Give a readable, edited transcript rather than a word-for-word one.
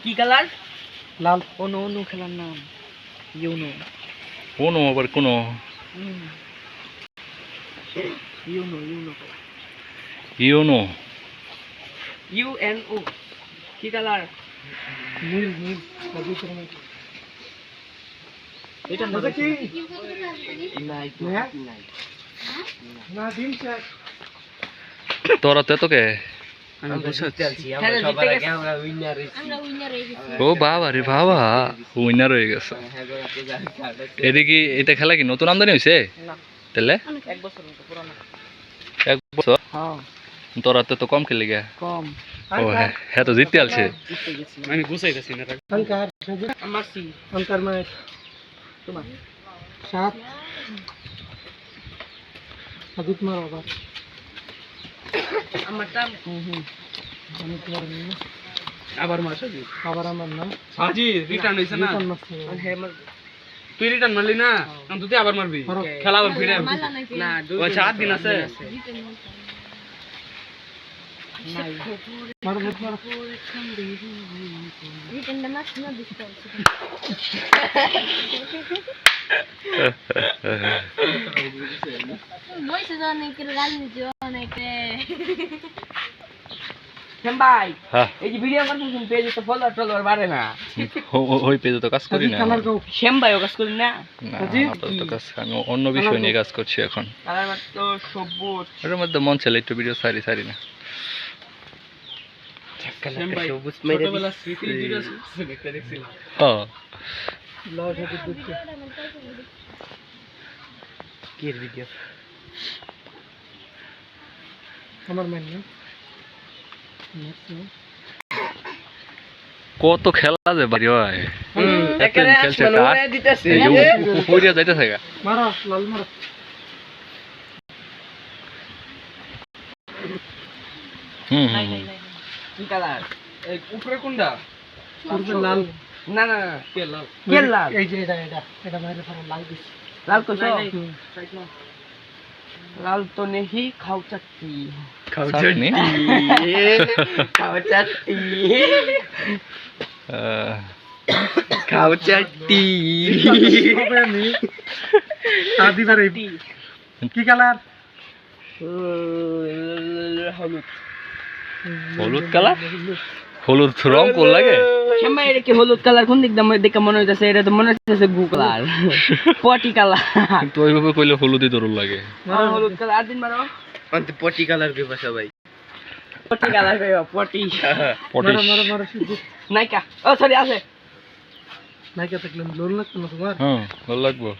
কি কালার? লাল। অনু অনু খেলার নাম ইউনো। কোনো আবার কোনো ইউনো ইউনো ইউনো ইউএনও। কি কালার? নীল নীল। এটা এটা কি? নাই হ্যাঁ? নাই। না দিন শেষ। তোরা তো কে আমরা জিততে আছি, আমরা সবার আগে আমরা উইনার হইছি। ও বাবা রে বাবা, উইনার হয়ে গেছে। হ্যাঁ গো, আপনি জানেন কার্ড। এদিকে এটা খেলা কি নতুন আমদানি হয়েছে? না, তাহলে 1 বছর মতো পুরানো। 1 বছর। হ্যাঁ, তোরা তো কম খেলে গে। কম। ও হ্যাঁ, হ্যাঁ তো জিততে আলছে। জিততে গেছি। আমি গুছাইতেছি না। অঙ্কার আমার সি অঙ্কার মায়ের তোমার 7 সাদিত মার আবার আমারটা আমি তোমার নিয়ে আবার মাসা দি। আবার আমার নাম আজি রিটার্ন হইছে না। রিটার্ন মারছে। হ্যাঁ মার। তুই রিটার্ন মারলি না, আমি তুই আবার মারবি। মারো। খেলা আবার ফিরে আসবি। না, ওই 7 দিন আছে। নাই। মারো মারো। শ্যাম ভাই, হ্যাঁ, এই যে ভিডিও করতেছেন পেজে তো ফলোয়ার টলোয়ার বাড়ে না। ওই পেজে তো কাজ করি সাদিত না। কালার গাও। শ্যাম ভাইও কাজ করেন না? না, আপাতত কাজ আমি অন্য বিষয় নিয়ে কাজ করছি এখন। কালার মাত্র সবুজ। এর মধ্যে মন চাইলে একটু ভিডিও সারি না। শ্যাম ভাই, সবুজ মেরে ছোটবেলা স্মৃতি ভিডিও দেখতে দেখছিলাম। হ্যাঁ, লাও সাদিত দেখতে। কি ভিডিও? আমার মান না। কত খেলা যে বাড়ি হয়। এখানে খেলছে আসলে কার? ওরে দিতেছে। এই যে উপরিয়া যাইতেছে গা। মারো লাল মারো। নাই নাই নাই। কি কালার? এই উপরে কোনটা? পূর্বে লাল। না না না। কে লাল? কে লাল? এই যে এটা বাইরে পড়া লাল দিস। লাল কইছো? নাই, নাই। লাল তো নেহি খাও চাচ্ছি। চাটনি? খাও চাচ্ছি। আহ, খাও চাচ্ছি। হবে আমি আদি বারে কি কালার? হলুদ। হলুদ কালার? হলুদ রং কোন লাগে? শ্যামা এটা কি হলুদ কালার? কোন দিক দিয়ে দেখে মনে হইতাছে? এটা তো মনে হইতাছে গু কালার, পটি কালার। তো ওইভাবে কইলে হলুদই দরুন লাগে। মারো হলুদ কালার। আর দিন মারো। অন্ত পটি কালার কে ভাষা ভাই। পটি কালার কইবা, পটি। পটিশ। মারো মারো সিদ্ধি। নাইকা। ও সরি আছে। নাইকা থাকলে লোন লাগতো না তোমার? হ্যাঁ, ভালো লাগবো।